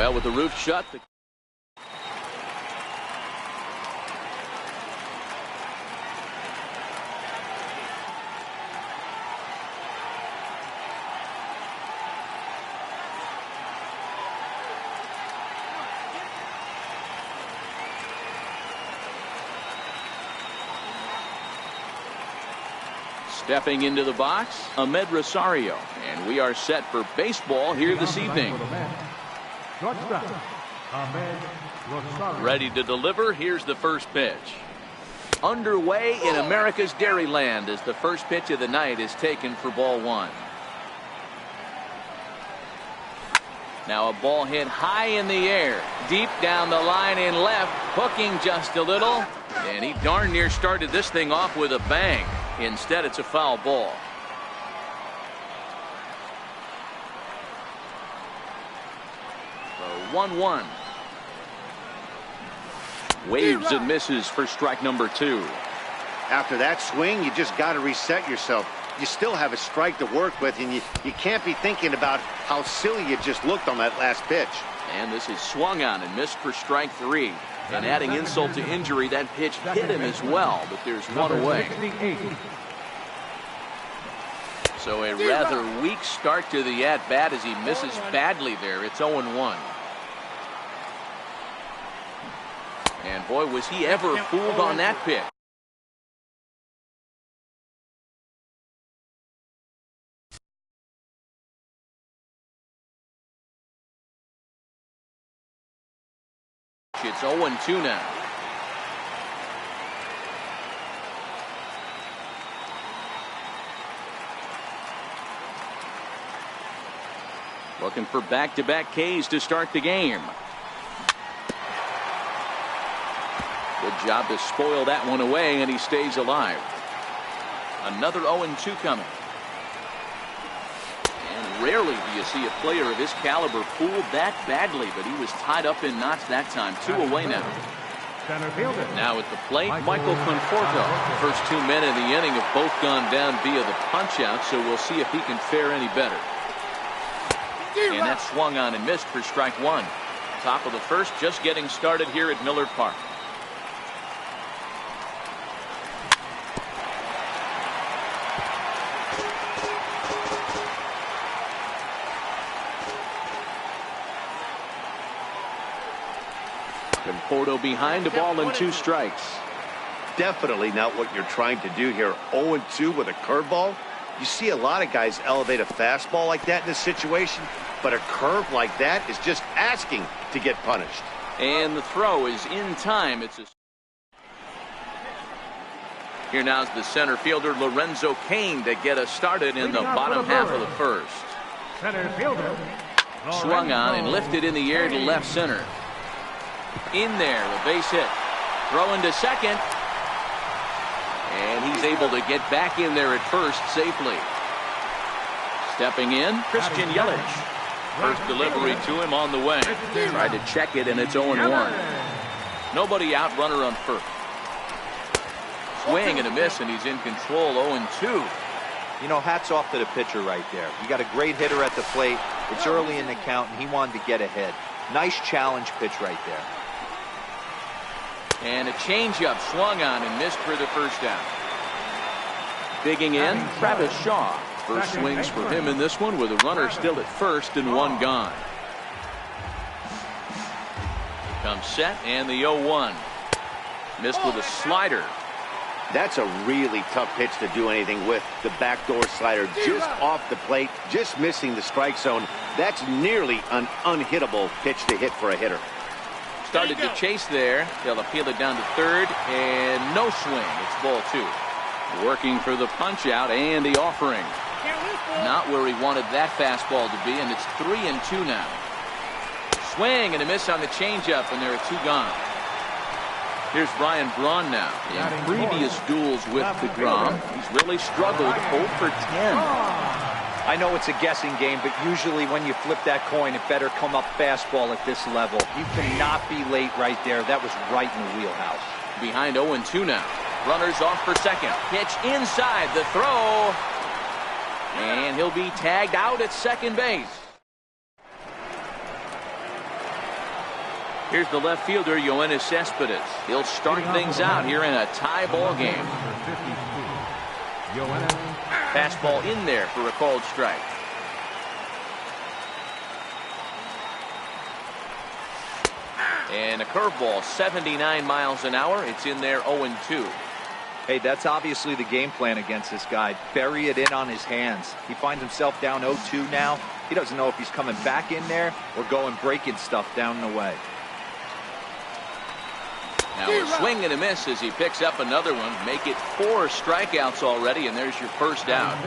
Well, with the roof shut, stepping into the box, Ahmed Rosario. And we are set for baseball here this evening. Ready to deliver. Here's the first pitch. Underway in America's Dairyland as the first pitch of the night is taken for ball one. Now a ball hit high in the air, deep down the line in left, hooking just a little. And he darn near started this thing off with a bang. Instead, it's a foul ball. So 1-1. Waves and misses for strike number 2. After that swing, you just got to reset yourself. You still have a strike to work with, and you can't be thinking about how silly you just looked on that last pitch. And this is swung on and missed for strike 3. And adding insult to injury, that pitch hit him as well, but there's one away. So a rather weak start to the at-bat as he misses badly there. It's 0-1. And boy, was he ever fooled on that pitch. It's 0-2 now. Looking for back-to-back Ks to start the game. Good job to spoil that one away, and he stays alive. Another 0-2 coming. And rarely do you see a player of his caliber fooled that badly, but he was tied up in knots that time. 2 away now. Now at the plate, Michael Conforto. The first 2 men in the inning have both gone down via the punch-out, so we'll see if he can fare any better. And that swung on and missed for strike 1. Top of the first, just getting started here at Miller Park. Conforto behind, a ball and 2 strikes. Definitely not what you're trying to do here. 0-2 with a curveball. You see a lot of guys elevate a fastball like that in this situation, but a curve like that is just asking to get punished. And the throw is in time. Here now's the center fielder Lorenzo Cain to get us started in the bottom half of the first. Center fielder. Swung on and lifted in the air to left center. In there, a base hit. Throwing to second. And he's able to get back in there at first safely. Stepping in, Christian Yelich. First delivery to him on the way. Tried to check it, and it's 0-1. Nobody out, runner on first. Swing and a miss, and he's in control. 0-2. You know, hats off to the pitcher right there. You got a great hitter at the plate. It's early in the count, and he wanted to get ahead. Nice challenge pitch right there. And a changeup swung on and missed for the first out. Digging in, Travis Shaw. First swings for him in this one with a runner still at first and 1 gone. Comes set and the 0-1. Missed with a slider. That's a really tough pitch to do anything with. The backdoor slider just off the plate, just missing the strike zone. That's nearly an unhittable pitch to hit for a hitter. Started to chase there. They'll appeal it down to third, and no swing. It's ball 2. Working for the punch out and the offering. Not where he wanted that fastball to be, and it's 3-2 now. Swing and a miss on the changeup, and there are 2 gone. Here's Brian Braun now. In previous duels with DeGrom, he's really struggled. 0 for 10. I know it's a guessing game, but usually when you flip that coin, it better come up fastball at this level. You cannot be late right there. That was right in the wheelhouse. Behind 0-2 now. Runners off for second. Pitch inside the throw. And he'll be tagged out at second base. Here's the left fielder, Yoenis Cespedes. He'll start things out here in a tie ball game. Fastball in there for a called strike. And a curveball, 79 miles an hour. It's in there, 0-2. Hey, that's obviously the game plan against this guy. Bury it in on his hands. He finds himself down 0-2 now. He doesn't know if he's coming back in there or going breaking stuff down and away. Now a swing and a miss as he picks up another one. Make it 4 strikeouts already, and there's your first out.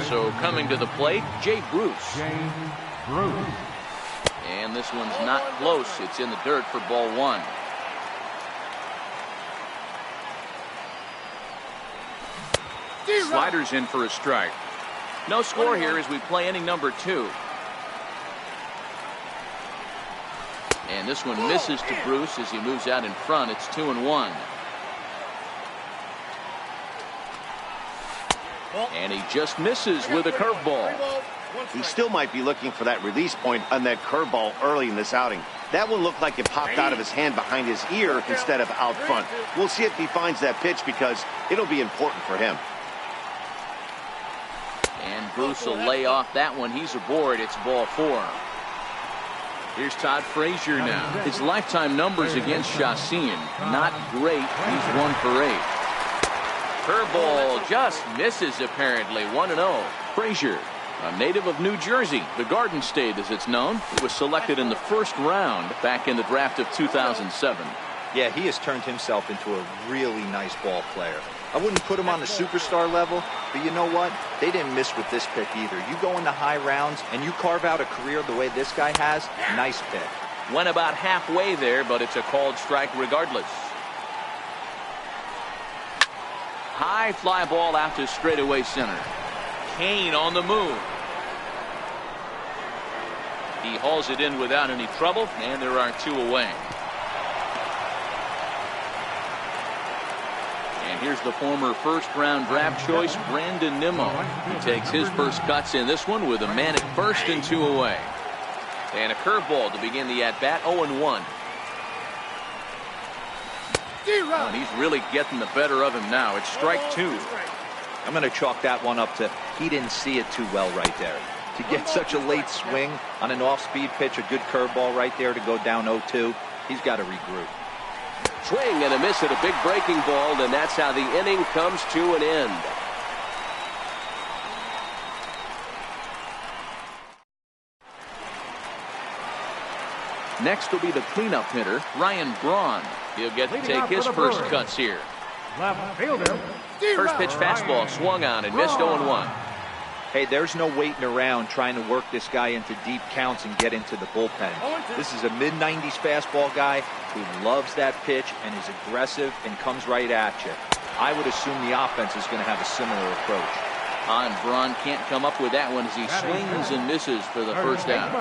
So coming to the plate, Jay Bruce. And this one's not close. It's in the dirt for ball 1. Sliders in for a strike. No score here as we play inning number 2. And this one misses to Bruce as he moves out in front. It's 2-1. And he just misses with a curveball. He still might be looking for that release point on that curveball early in this outing. That one looked like it popped out of his hand behind his ear instead of out front. We'll see if he finds that pitch because it'll be important for him. And Bruce will lay off that one. He's aboard. It's ball 4. Here's Todd Frazier now. His lifetime numbers against Chacin, not great. He's 1 for 8. Curveball just misses apparently. 1-0. Frazier, a native of New Jersey, the Garden State as it's known. He was selected in the first round back in the draft of 2007. Yeah, he has turned himself into a really nice ball player. I wouldn't put him on the superstar level, but you know what? They didn't miss with this pick either. You go into high rounds and you carve out a career the way this guy has, nice pick. Went about halfway there, but it's a called strike regardless. High fly ball out to straightaway center. Kane on the move. He hauls it in without any trouble, and there are 2 away. And here's the former first-round draft choice, Brandon Nimmo. He takes his first cuts in this one with a man at first and 2 away. And a curveball to begin the at-bat, 0-1. And he's really getting the better of him now. It's strike 2. I'm going to chalk that one up to he didn't see it too well right there. To get such a late swing on an off-speed pitch, a good curveball right there to go down 0-2, he's got to regroup. Swing and a miss at a big breaking ball, and that's how the inning comes to an end. Next will be the cleanup hitter, Ryan Braun. He'll get to take his first cuts here. Left fielder. First pitch fastball swung on and missed 0-1. Hey, there's no waiting around trying to work this guy into deep counts and get into the bullpen. This is a mid-90s fastball guy who loves that pitch and is aggressive and comes right at you. I would assume the offense is going to have a similar approach. And Braun can't come up with that one as he swings and misses for the first out.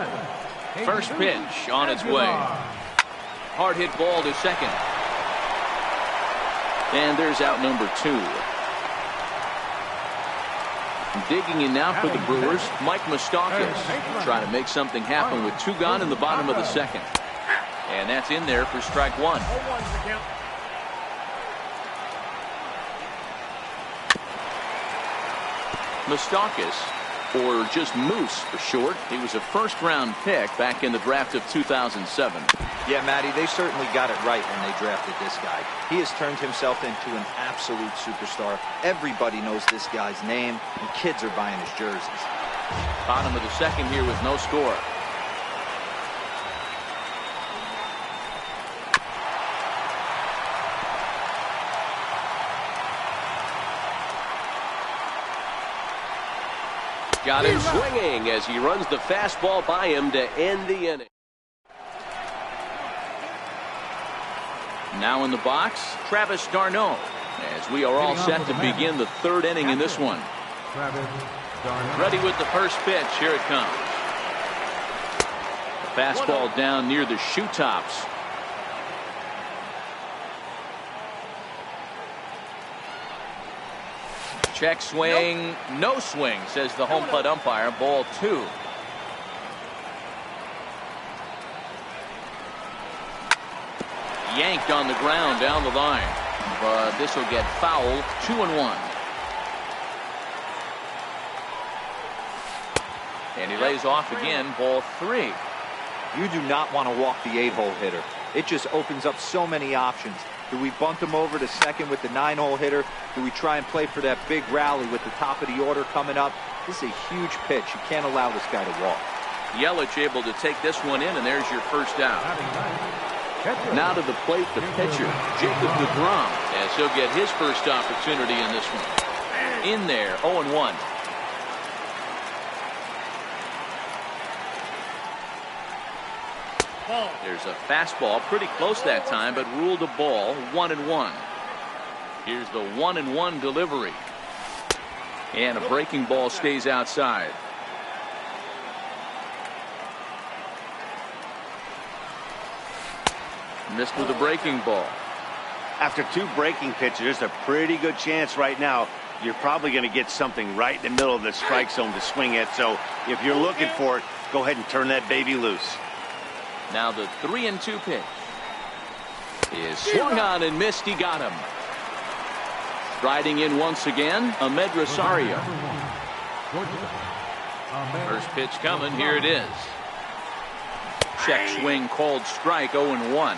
First pitch on its way. Hard hit ball to second. And there's out number 2. Digging in now for the Brewers, Mike Moustakas, trying to make something happen with 2 gone in the bottom of the second. And that's in there for strike 1. Moustakas, or just Moose for short, he was a first-round pick back in the draft of 2007. Yeah, Matty, they certainly got it right when they drafted this guy. He has turned himself into an absolute superstar. Everybody knows this guy's name, and kids are buying his jerseys. Bottom of the second here with no score. Got him swinging as he runs the fastball by him to end the inning. Now in the box, Travis d'Arnaud, as we are all set to begin the 3rd inning in this one. Ready with the first pitch. Here it comes. The fastball down near the shoe tops. Check swing, no swing, says the home plate umpire. Ball 2. Yanked on the ground down the line. But this will get fouled. 2-1. And he lays off again. Ball 3. You do not want to walk the 8-hole hitter. It just opens up so many options. Do we bunt him over to second with the 9-hole hitter? Do we try and play for that big rally with the top of the order coming up? This is a huge pitch. You can't allow this guy to walk. Yelich able to take this one in, and there's your first out. Now to the plate, the pitcher, Jacob deGrom, as he'll get his first opportunity in this one. In there, 0-1. There's a fastball pretty close that time, but ruled a ball. 1-1. Here's the 1-1 delivery. And a breaking ball stays outside. Missed with a breaking ball. After 2 breaking pitches, there's a pretty good chance right now you're probably going to get something right in the middle of the strike zone to swing at. So if you're looking for it, go ahead and turn that baby loose. Now the 3-2 pitch is swung on and missed. He got him. Striding in once again, Ahmed Rosario. First pitch coming. Here it is. Check swing called strike. 0-1.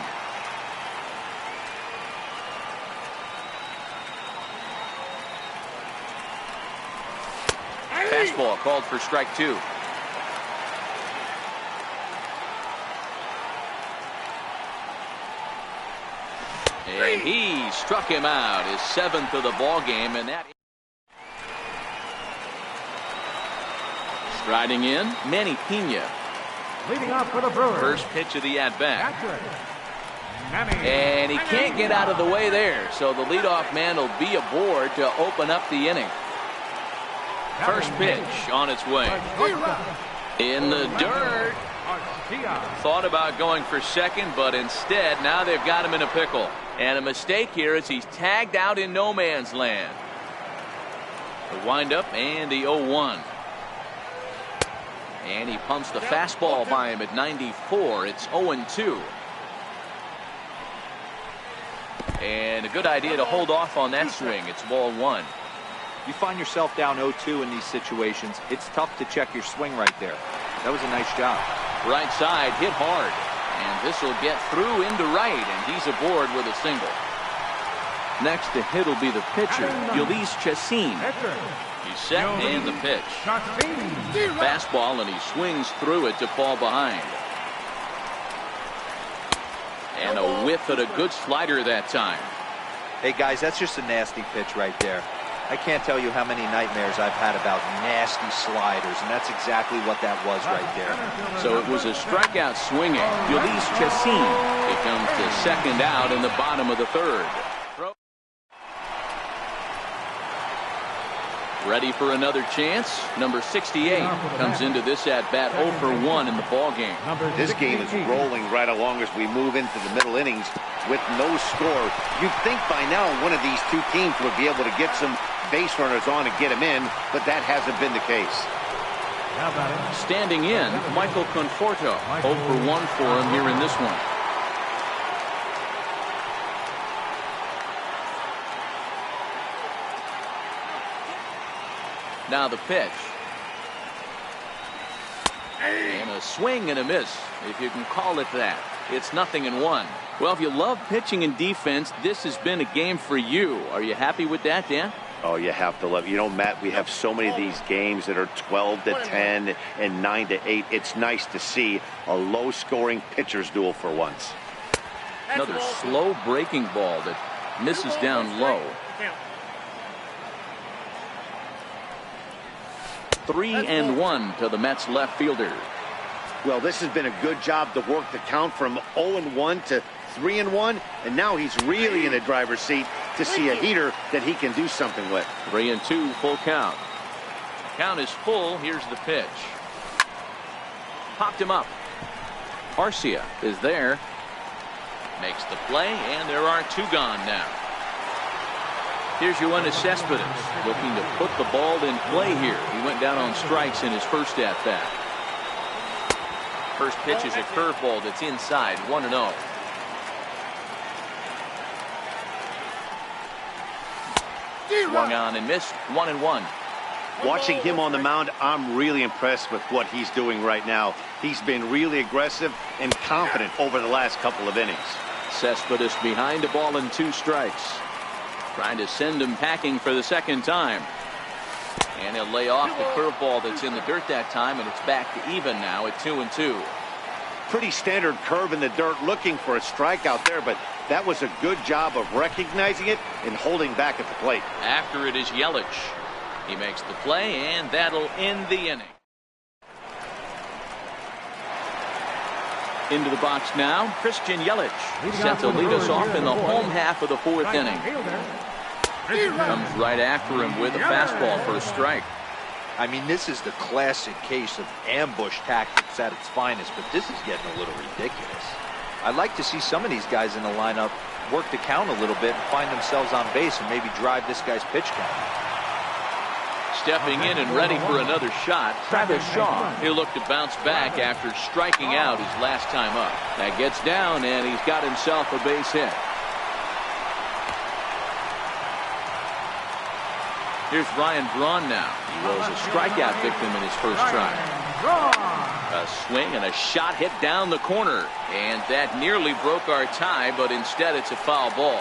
Fastball called for strike 2. And he struck him out, his 7th of the ball game, and that. Striding in, Manny Pena. Leading off for the Brewers. First pitch of the at-bat. And he can't get out of the way there, so the leadoff man will be aboard to open up the inning. First pitch on its way. In the dirt. Thought about going for second, but instead now they've got him in a pickle. And a mistake here as he's tagged out in no man's land. The windup and the 0-1. And he pumps the fastball by him at 94. It's 0-2. And a good idea to hold off on that swing. It's ball 1. You find yourself down 0-2 in these situations. It's tough to check your swing right there. That was a nice job. Right side hit hard. And this will get through into right, and he's aboard with a single. Next to hit will be the pitcher, Ulysses Chacin. He's set and the pitch. Fastball, and he swings through it to fall behind. And a whiff at a good slider that time. Hey guys, that's just a nasty pitch right there. I can't tell you how many nightmares I've had about nasty sliders, and that's exactly what that was right there. So it was a strikeout swinging. Ulysses Chacin becomes the second out in the bottom of the 3rd. Ready for another chance. Number 68 comes into this at-bat 0 for 1 in the ball game. This game is rolling right along as we move into the middle innings with no score. You'd think by now one of these two teams would be able to get some base runners on and get them in, but that hasn't been the case. Standing in, Michael Conforto. 0 for 1 for him here in this one. Now the pitch. And a swing and a miss, if you can call it that. It's 0-1. Well, if you love pitching and defense, this has been a game for you. Are you happy with that, Dan? Oh, you have to love it. You know, Matt, we have so many of these games that are 12-10 and 9-8. It's nice to see a low-scoring pitcher's duel for once. Another slow breaking ball that misses down low. 3-1 to the Mets left fielder. Well, this has been a good job to work the count from 0-1 to 3-1, and now he's really in the driver's seat to see a heater that he can do something with. 3-2, full count. Count is full. Here's the pitch. Popped him up. Arcia is there. Makes the play, and there are 2 gone now. Here's Yoenis Cespedes looking to put the ball in play here. He went down on strikes in his first at-bat. First pitch is a curveball that's inside, 1-0. Swung on and missed. 1-1. Watching him on the mound, I'm really impressed with what he's doing right now. He's been really aggressive and confident over the last couple of innings. Cespedes behind a ball and 2 strikes. Trying to send him packing for the second time. And he'll lay off the curveball that's in the dirt that time, and it's back to even now at 2-2. Pretty standard curve in the dirt, looking for a strikeout there, but that was a good job of recognizing it and holding back at the plate. After it is Yelich. He makes the play, and that'll end the inning. Into the box now, Christian Yelich, set to lead us off in the home half of the 4th inning. Comes right after him with a fastball for a strike. I mean, this is the classic case of ambush tactics at its finest, but this is getting a little ridiculous. I'd like to see some of these guys in the lineup work the count a little bit and find themselves on base and maybe drive this guy's pitch count. Stepping in and ready for another shot, Travis Shaw. He'll look to bounce back after striking out his last time up. That gets down, and he's got himself a base hit. Here's Ryan Braun now. He was a strikeout victim in his first try. A swing and a shot hit down the corner, and that nearly broke our tie, but instead it's a foul ball.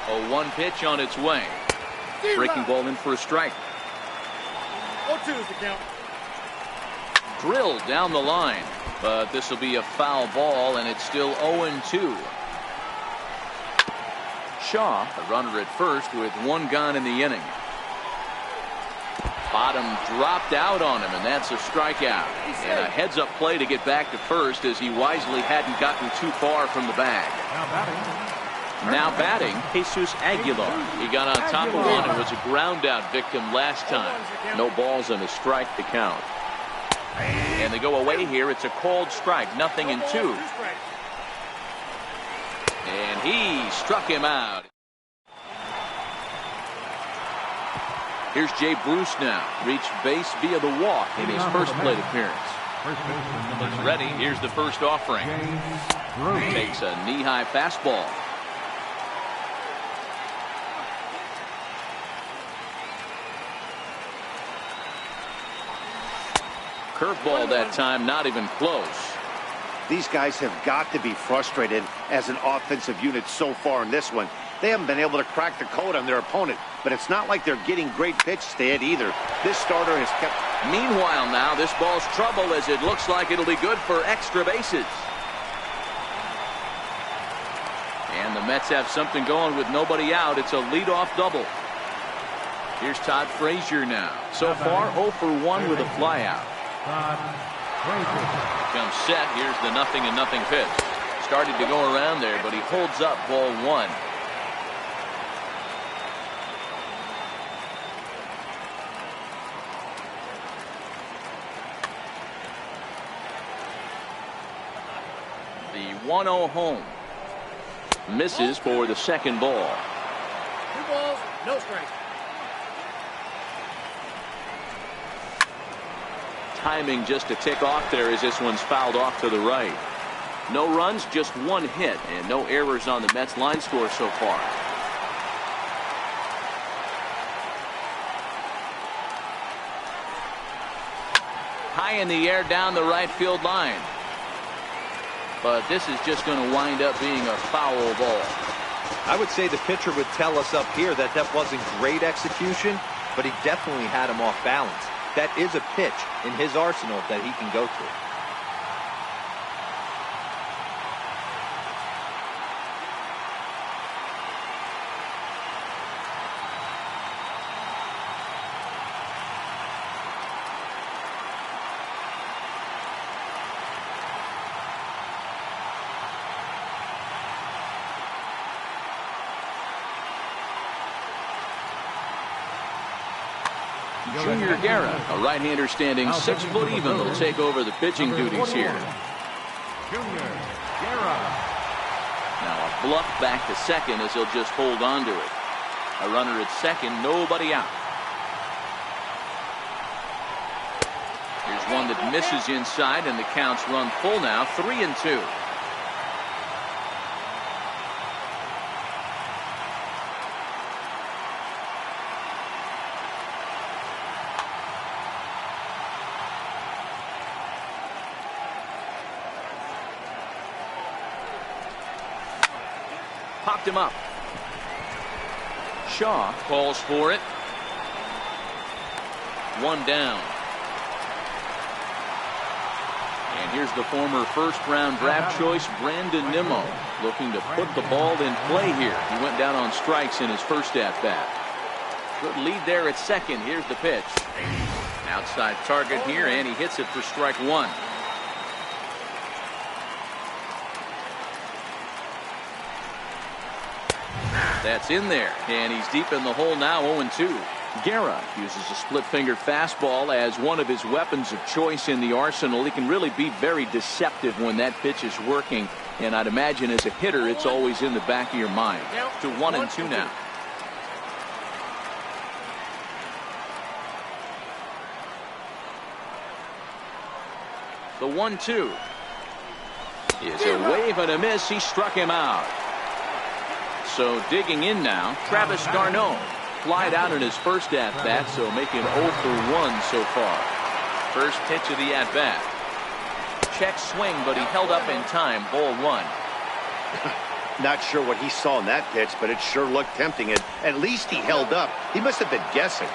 A 1 pitch on its way. Breaking ball in for a strike. 0-2 is the count. Drilled down the line, but this will be a foul ball, and it's still 0-2. Shaw, the runner at first, with 1 gone in the inning. Bottom dropped out on him, and that's a strikeout. And a heads-up play to get back to first, as he wisely hadn't gotten too far from the bag. Now batting, Jesus Aguilar. He got on top of one and was a ground-out victim last time. No balls and a strike to count. And they go away here. It's a called strike, 0-2. And he struck him out. Here's Jay Bruce now. Reached base via the walk in his first plate appearance. He's ready. Here's the first offering. Takes a knee-high fastball. Curveball that time, not even close. These guys have got to be frustrated as an offensive unit so far in this one. They haven't been able to crack the code on their opponent, but it's not like they're getting great pitches to hit either. This starter has kept... Meanwhile now, this ball's trouble, as it looks like it'll be good for extra bases. And the Mets have something going with nobody out. It's a leadoff double. Here's Todd Frazier now. So far, 0 for 1 with a flyout. Comes set. Here's the 0-0 pitch. Started to go around there, but he holds up ball 1. The 1-0 home. Misses for the second ball. 2 balls, no strikes. Timing just a tick off there as this one's fouled off to the right. No runs, just 1 hit, and no errors on the Mets line score so far. High in the air down the right field line. But this is just going to wind up being a foul ball. I would say the pitcher would tell us up here that that wasn't great execution, but he definitely had him off balance. That is a pitch in his arsenal that he can go to. Junior Guerra, a right-hander standing 6 foot even, will take over the pitching duties here. Now a bluff back to second as he'll just hold on to it. A runner at second, nobody out. Here's one that misses inside, and the count's run full now, 3-2. popped him up. Shaw calls for it. One down. And here's the former first-round draft choice, Brandon Nimmo, looking to put the ball in play here. He went down on strikes in his first at-bat. Good lead there at second. Here's the pitch. Outside target here, and he hits it for strike one. That's in there, and he's deep in the hole now, 0-2. Guerra uses a split-finger fastball as one of his weapons of choice in the arsenal. He can really be very deceptive when that pitch is working, and I'd imagine as a hitter it's always in the back of your mind. To 1-2 now. The 1-2 is a wave and a miss. He struck him out. So digging in now, Travis d'Arnaud. Flied out in his first at-bat, so making 0 for 1 so far. First pitch of the at-bat. Check swing, but he held up in time. Ball 1. Not sure what he saw in that pitch, but it sure looked tempting. And at least he held up. He must have been guessing.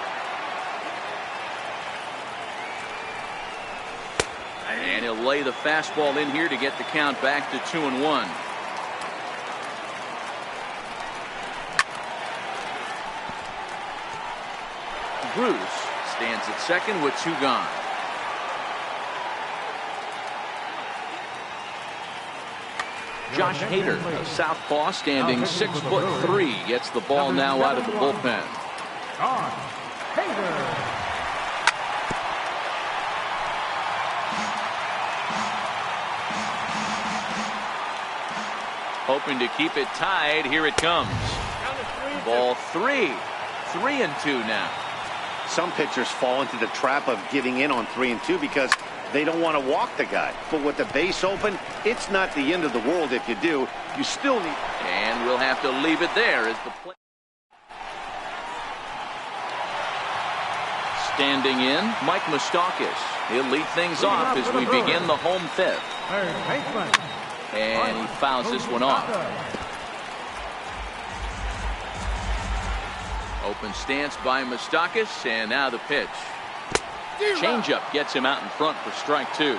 And he'll lay the fastball in here to get the count back to 2-1. Bruce stands at second with 2 gone. Josh Hader, a southpaw, standing 6'3", gets the ball now out of the bullpen. Hoping to keep it tied. Here it comes. Ball 3. 3-2 now. Some pitchers fall into the trap of giving in on 3-2 because they don't want to walk the guy. But with the base open, it's not the end of the world if you do. You still need. And we'll have to leave it there as the play. Standing in, Mike Moustakas. He'll lead things off as we begin the home fifth. And he fouls this one off. Open stance by Moustakas, and now the pitch. Changeup gets him out in front for strike 2.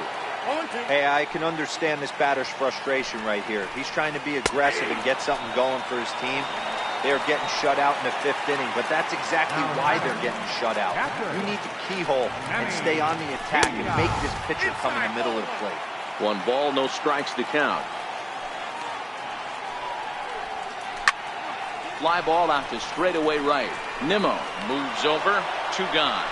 Hey, I can understand this batter's frustration right here. He's trying to be aggressive and get something going for his team. They're getting shut out in the 5th inning, but that's exactly why they're getting shut out. You need to keyhole and stay on the attack and make this pitcher come in the middle of the plate. 1 ball, no strikes to count. Fly ball out to straightaway right. Nimmo moves over. 2 gone.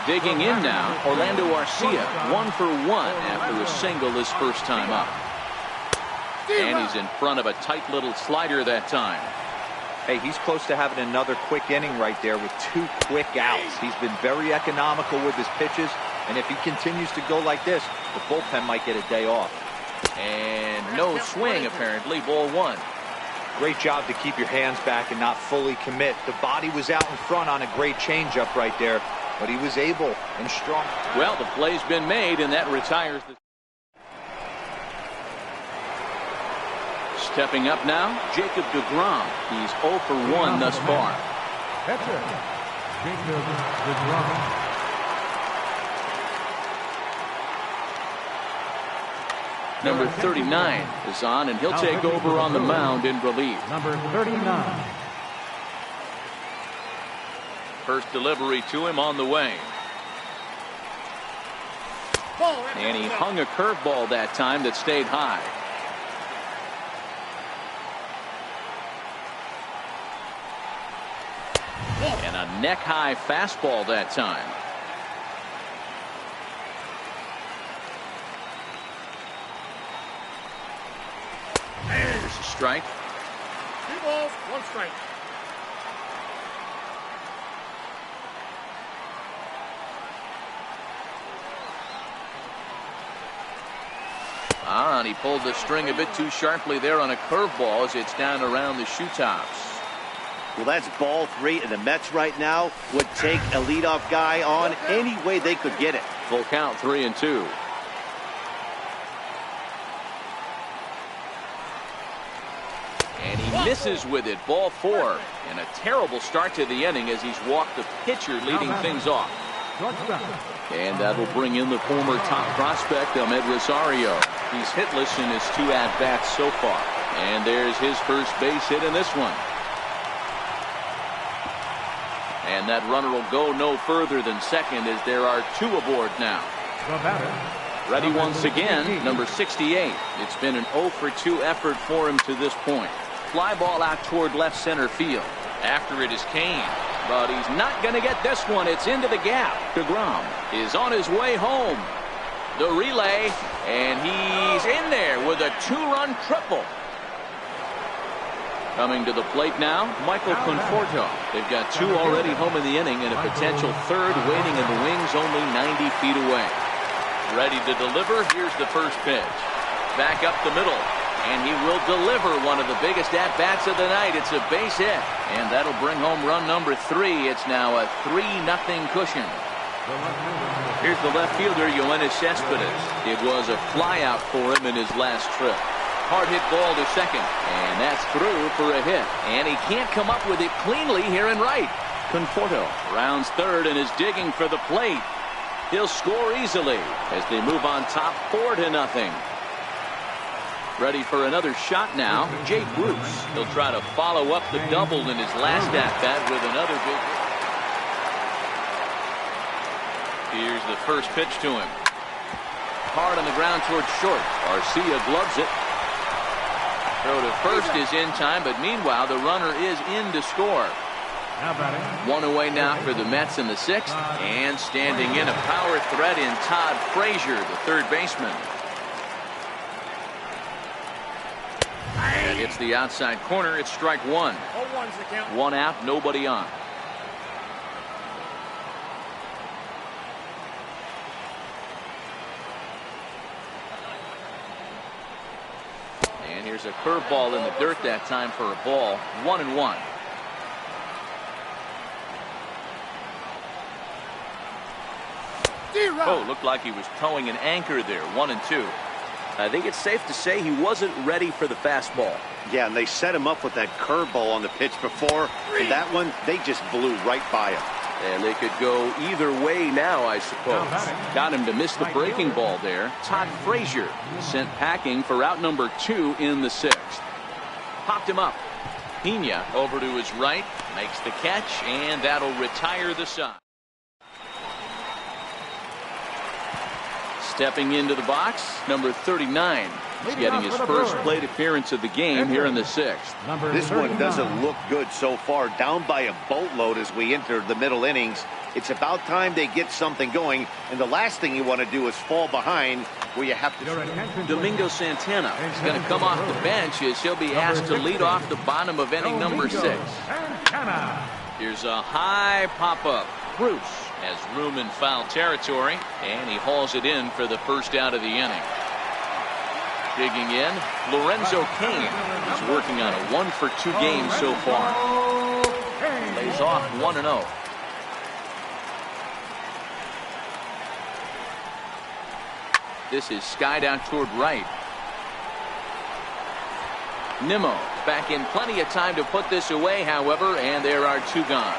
Digging in now, Orlando Arcia, 1 for 1 after a single his first time up. And he's in front of a tight little slider that time. Hey, he's close to having another quick inning right there with 2 quick outs. He's been very economical with his pitches, and if he continues to go like this, the bullpen might get a day off. And no swing, apparently. Ball 1. Great job to keep your hands back and not fully commit. The body was out in front on a great changeup right there, but he was able and strong. Well, the play's been made, and that retires the. Stepping up now, Jacob deGrom. He's 0 for 1 thus far. Catcher, Jacob deGrom. Number 39 is on, and he'll take over on the mound in relief. Number 39. First delivery to him on the way. And he hung a curveball that time that stayed high. And a neck-high fastball that time. There's a strike. 2 balls, 1 strike. And he pulled the string a bit too sharply there on a curveball as it's down around the shoe tops. Well, that's ball 3, and the Mets right now would take a leadoff guy on any way they could get it. Full count, 3-2. And he misses with it. Ball 4. And a terrible start to the inning as he's walked the pitcher leading things off. And that'll bring in the former top prospect, Ahmed Rosario. He's hitless in his 2 at-bats so far. And there's his first base hit in this one. And that runner will go no further than second as there are 2 aboard now. Ready once again, number 68. It's been an 0 for 2 effort for him to this point. Fly ball out toward left center field. After it is Kane. But he's not going to get this one. It's into the gap. DeGrom is on his way home. The relay, and he's in there with a 2-run triple. Coming to the plate now, Michael Conforto. They've got 2 already home in the inning and a potential 3rd waiting in the wings only 90 feet away. Ready to deliver. Here's the first pitch. Back up the middle. And he will deliver one of the biggest at-bats of the night. It's a base hit. And that'll bring home run number 3. It's now a 3-0 cushion. Here's the left fielder, Yoenis Cespedes. It was a flyout for him in his last trip. Hard hit ball to second. And that's through for a hit. And he can't come up with it cleanly here in right. Conforto rounds third and is digging for the plate. He'll score easily as they move on top 4-0. Ready for another shot now, Jake Bruce. He'll try to follow up the double in his last at-bat with another big hit. Here's the first pitch to him. Hard on the ground towards short. Garcia gloves it. Throw to first is in time, but meanwhile the runner is in to score. 1 away now for the Mets in the 6th. And standing in a power threat in Todd Frazier, the 3rd baseman. That hits the outside corner. It's strike 1. 1 out, nobody on. And here's a curveball in the dirt that time for a ball. 1-1. Oh, looked like he was towing an anchor there. 1-2. I think it's safe to say he wasn't ready for the fastball. Yeah, and they set him up with that curveball on the pitch before. And that one, they just blew right by him. And they could go either way now, I suppose. Got him to miss the breaking ball there. Todd Frazier sent packing for out number 2 in the 6th. Popped him up. Pena over to his right. Makes the catch, and that'll retire the side. Stepping into the box, number 39. He's getting his first plate appearance of the game here in the 6th. This one doesn't look good so far. Down by a boatload as we enter the middle innings. It's about time they get something going. And the last thing you want to do is fall behind where you have to. Domingo Santana is going to come off the bench as he'll be asked to lead off the bottom of inning number 6. Here's a high pop-up. Bruce has room in foul territory, and he hauls it in for the first out of the inning. Digging in, Lorenzo Cain is working on a 1 for 2 game so far. Lays off 1-0. This is skied out toward right. Nimmo back in plenty of time to put this away, however, and there are 2 gone.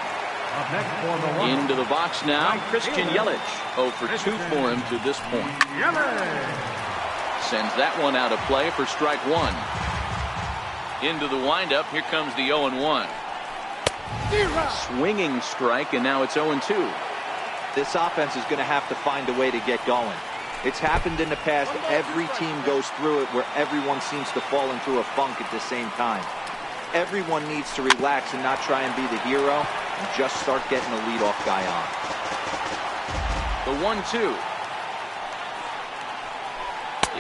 Into the box now, Christian Yelich. 0 for 2 for him to this point. Sends that one out of play for strike 1. Into the windup, here comes the 0-1. Swinging strike, and now it's 0-2. This offense is going to have to find a way to get going. It's happened in the past. Every team goes through it where everyone seems to fall into a funk at the same time. Everyone needs to relax and not try and be the hero and just start getting the leadoff guy on. The 1-2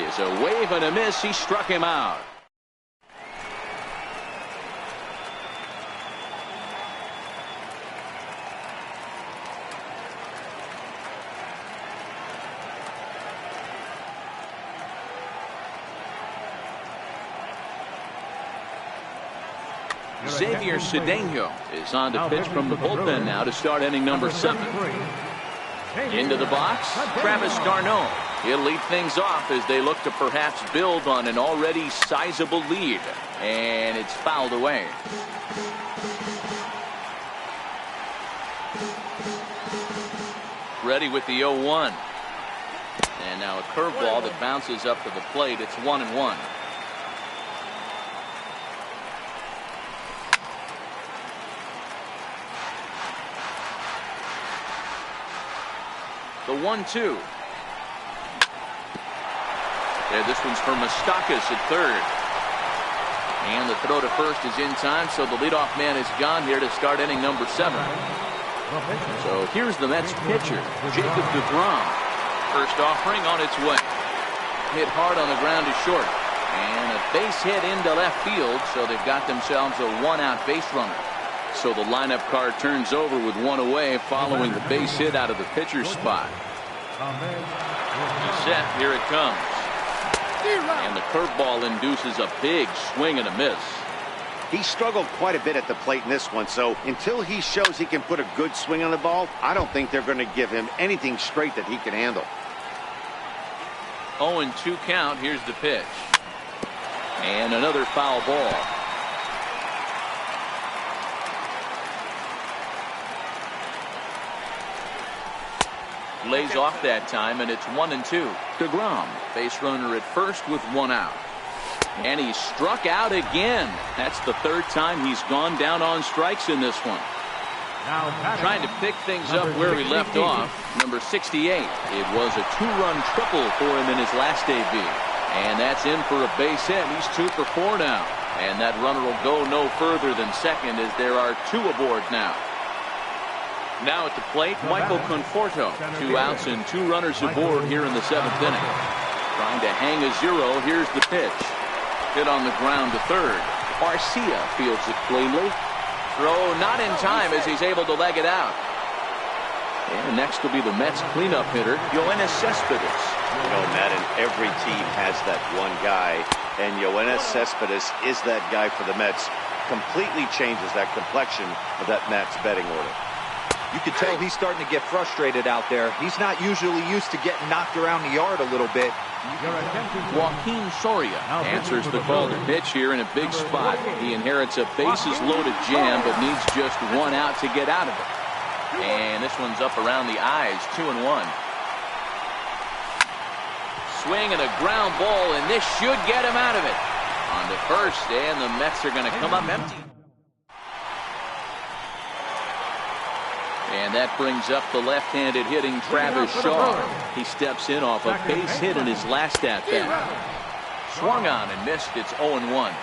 is a wave and a miss. He struck him out. Xavier Cedeno is on to pitch from the bullpen now to start inning number 7. Into the box, Travis d'Arnaud. He'll lead things off as they look to perhaps build on an already sizable lead. And it's fouled away. Ready with the 0-1. And now a curveball that bounces up to the plate. It's 1-1. The 1-2. Yeah, this one's for Moustakas at third. And the throw to first is in time, so the leadoff man is gone here to start inning number 7. So here's the Mets pitcher, Jacob deGrom. First offering on its way. Hit hard on the ground to short. And a base hit into left field, so they've got themselves a 1-out base runner. So the lineup card turns over with 1 away following the base hit out of the pitcher's spot. Set, here it comes. And the curveball induces a big swing and a miss. He struggled quite a bit at the plate in this one, so until he shows he can put a good swing on the ball, I don't think they're going to give him anything straight that he can handle. 0-2 count. Here's the pitch. And another foul ball. Lays off that time, and it's 1-2. deGrom, base runner at first with 1 out. And he struck out again. That's the 3rd time he's gone down on strikes in this one. Trying to pick things up where he left off. Number 68. It was a 2-run triple for him in his last debut. And that's in for a base hit. He's 2 for 4 now. And that runner will go no further than second as there are 2 aboard now. Now at the plate, Michael Conforto. 2 outs and 2 runners aboard here in the 7th inning. Trying to hang a 0. Here's the pitch. Hit on the ground to third. Garcia fields it cleanly. Throw not in time as he's able to leg it out. And next will be the Mets cleanup hitter, Yoenis Cespedes. You know, Madden, every team has that one guy, and Yoenis Cespedes is that guy for the Mets. Completely changes that complexion of that Mets betting order. You can tell he's starting to get frustrated out there. He's not usually used to getting knocked around the yard a little bit. Joaquin Soria answers the call to pitch here in a big spot. He inherits a bases-loaded jam, but needs just 1 out to get out of it. And this one's up around the eyes, 2-1. Swing and a ground ball, and this should get him out of it. On to first, and the Mets are going to come up empty. And that brings up the left-handed hitting Travis Shaw. He steps in off a base hit in his last at-bat. Swung on and missed. It's 0-1.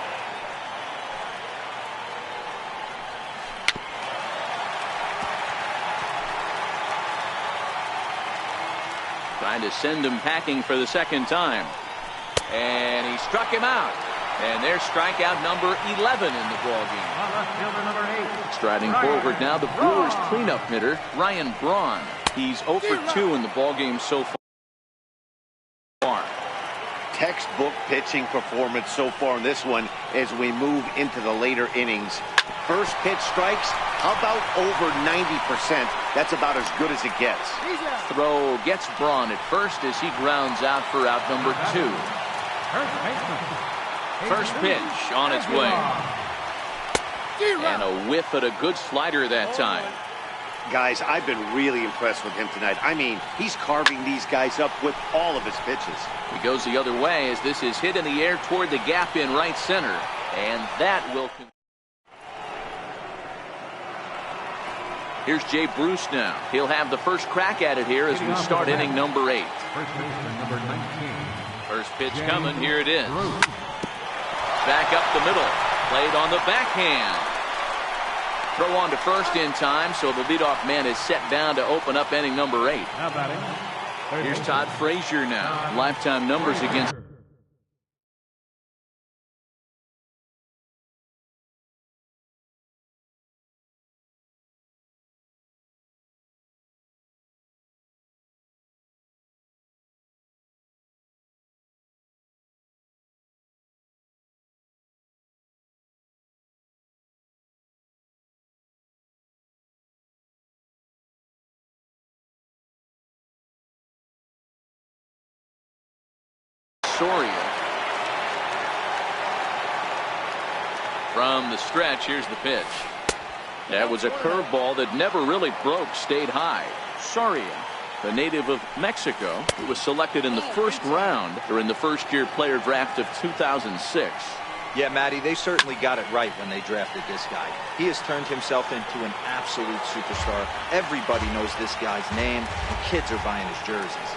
Trying to send him packing for the 2nd time. And he struck him out. And there's strikeout number 11 in the ballgame. Striding forward now, the Brewers cleanup hitter, Ryan Braun. He's 0 for 2 in the ballgame so far. Textbook pitching performance so far in this one as we move into the later innings. First pitch strikes, how about over 90%? That's about as good as it gets. Throw gets Braun at first as he grounds out for out number 2. First pitch on its way. And a whiff at a good slider that time. Guys, I've been really impressed with him tonight. I mean, he's carving these guys up with all of his pitches. He goes the other way as this is hit in the air toward the gap in right center. And that will... Here's Jay Bruce now. He'll have the first crack at it here as we start inning number 8. First pitch coming. Here it is. Back up the middle. Played on the backhand. Throw on to first in time, so the leadoff man is set down to open up inning number 8. Here's Todd Frazier now. Lifetime numbers against Soria. From the stretch, here's the pitch. That was a curveball that never really broke, stayed high. Soria, a native of Mexico, who was selected in the first round during the first-year player draft of 2006. Yeah, Matty, they certainly got it right when they drafted this guy. He has turned himself into an absolute superstar. Everybody knows this guy's name, and kids are buying his jerseys.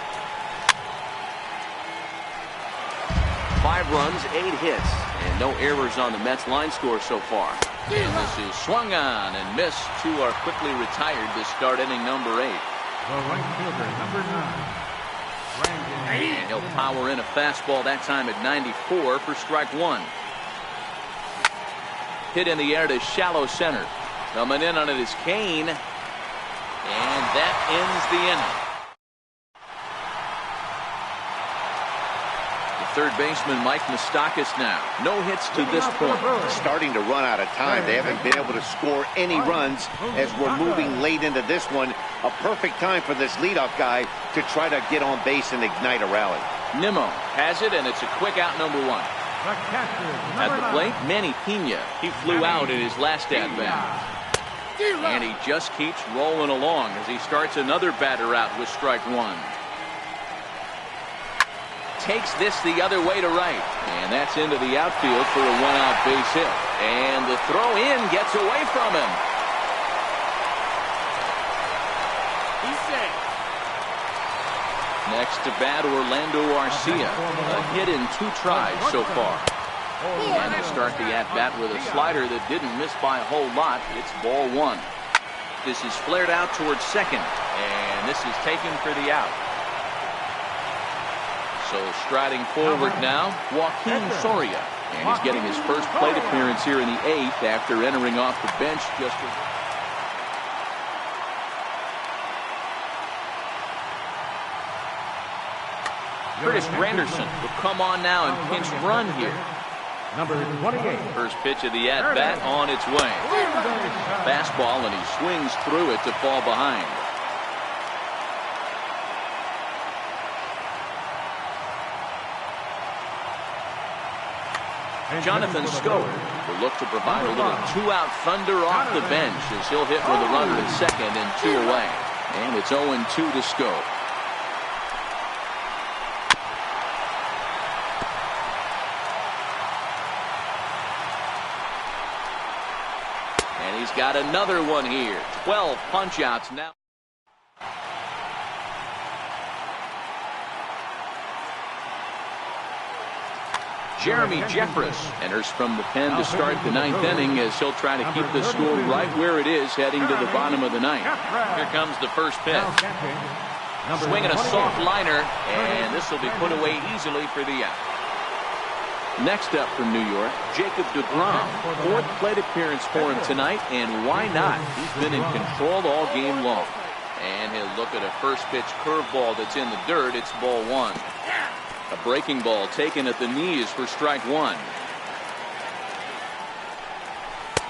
5 runs, 8 hits, and no errors on the Mets line score so far. And this is swung on and missed. 2 are quickly retired to start inning number 8. The right fielder, number 9. And he'll power in a fastball that time at 94 for strike 1. Hit in the air to shallow center. Coming in on it is Kane. And that ends the inning. Third baseman Mike Moustakas now. No hits to this point. Starting to run out of time. They haven't been able to score any runs as we're moving late into this one. A perfect time for this leadoff guy to try to get on base and ignite a rally. Nimmo has it, and it's a quick out, number 1. At the plate, Manny Pena. He flew out in his last at-bat. And he just keeps rolling along as he starts another batter out with strike 1. Takes this the other way to right, and that's into the outfield for a 1-out base hit. And the throw in gets away from him. He's safe. Next to bat, Orlando Arcia. A hit in 2 tries so far. And he'll start the at-bat with a slider that didn't miss by a whole lot. It's ball 1. This is flared out towards second, and this is taken for the out. So striding forward now, Joaquin Soria. And he's getting his first plate appearance here in the 8th after entering off the bench just a... Curtis Granderson will come on now and pinch run here. Number 28. First pitch of the at-bat on its way. Fastball, and he swings through it to fall behind. Jonathan Schoen will look to provide a little 2-out thunder off the bench as he'll hit with a runner at second and 2 away. And it's 0-2 to Schoen. And he's got another one here. 12 punch-outs now. Jeremy Jeffress enters from the pen to start the 9th inning as he'll try to keep the score right where it is heading to the bottom of the 9th. Here comes the first pitch. Swinging a soft liner, and this will be put away easily for the out. Next up from New York, Jacob deGrom. 4th plate appearance for him tonight, and why not? He's been in control all game long. And he'll look at a first pitch curveball that's in the dirt. It's ball 1. A breaking ball taken at the knees for strike 1.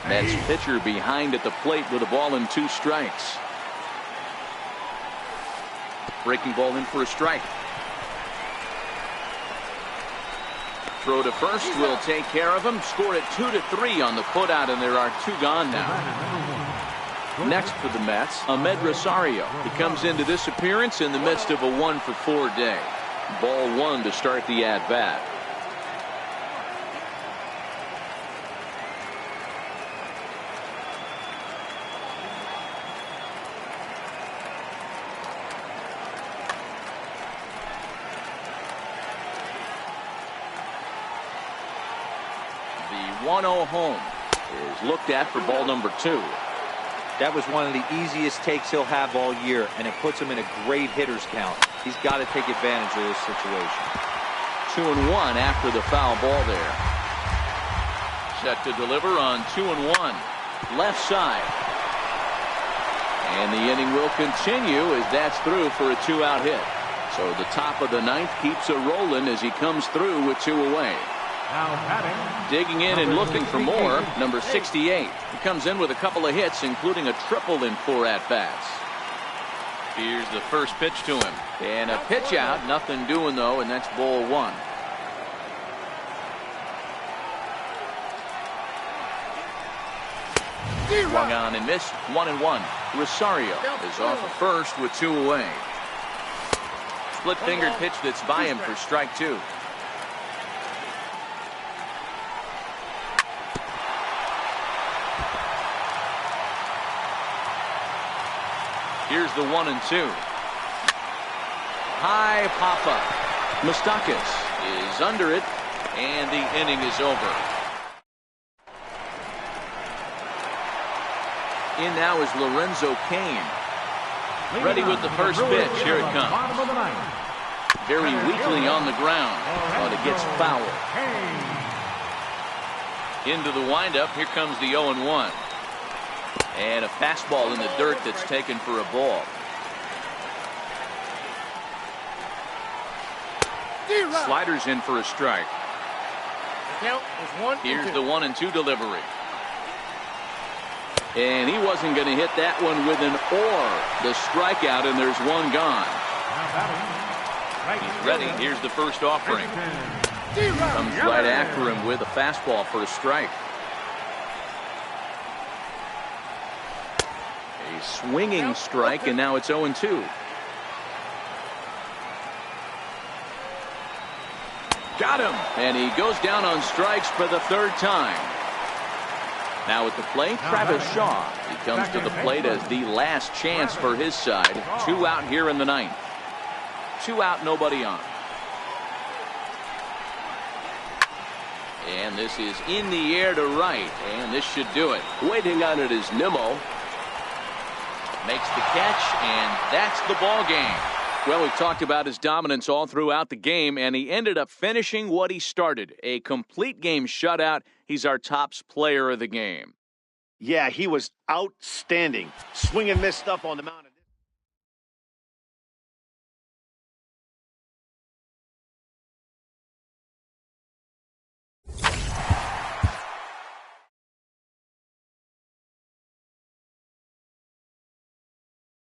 Mets pitcher behind at the plate with a ball and 2 strikes. Breaking ball in for a strike. Throw to first will take care of him. Scored at 2-3 on the putout, and there are 2 gone now. Next for the Mets, Ahmed Rosario. He comes into this appearance in the midst of a 1-for-4 day. Ball 1 to start the at-bat. The 1-0 home is looked at for ball number 2. That was one of the easiest takes he'll have all year, and it puts him in a great hitter's count. He's got to take advantage of this situation. 2-1 after the foul ball there. Set to deliver on 2-1. Left side. And the inning will continue as that's through for a 2-out hit. So the top of the 9th keeps it rolling as he comes through with 2 away. Now batting. Digging in and looking for more, number 68. He comes in with a couple of hits, including a triple in 4 at-bats. Here's the first pitch to him. And a pitch out, nothing doing though, and that's ball 1. Swung on and missed. 1-1. Rosario is off at first with 2 away. Split-fingered pitch that's by him for strike 2. Here's the 1-2. High pop-up. Moustakas is under it, and the inning is over. In now is Lorenzo Cain. Ready with the first pitch. Here it comes. Very weakly on the ground, but it gets fouled. Into the windup. Here comes the 0-1. And a fastball in the dirt that's taken for a ball. Sliders in for a strike. Here's the 1-2 delivery. And he wasn't going to hit that one with an the strikeout, and there's one gone. He's ready. Here's the first offering. Comes right after him with a fastball for a strike. A swinging strike, and now it's 0-2. Got him, and he goes down on strikes for the 3rd time. Now at the plate, Travis Shaw. He comes to the plate as the last chance for his side. 2 out here in the 9th. 2 out, nobody on. And this is in the air to right, and this should do it. Waiting on it is Nimmo. Makes the catch, and that's the ball game. Well, we've talked about his dominance all throughout the game, and he ended up finishing what he started. A complete game shutout. He's our tops player of the game. Yeah, he was outstanding. Swing and miss stuff on the mound.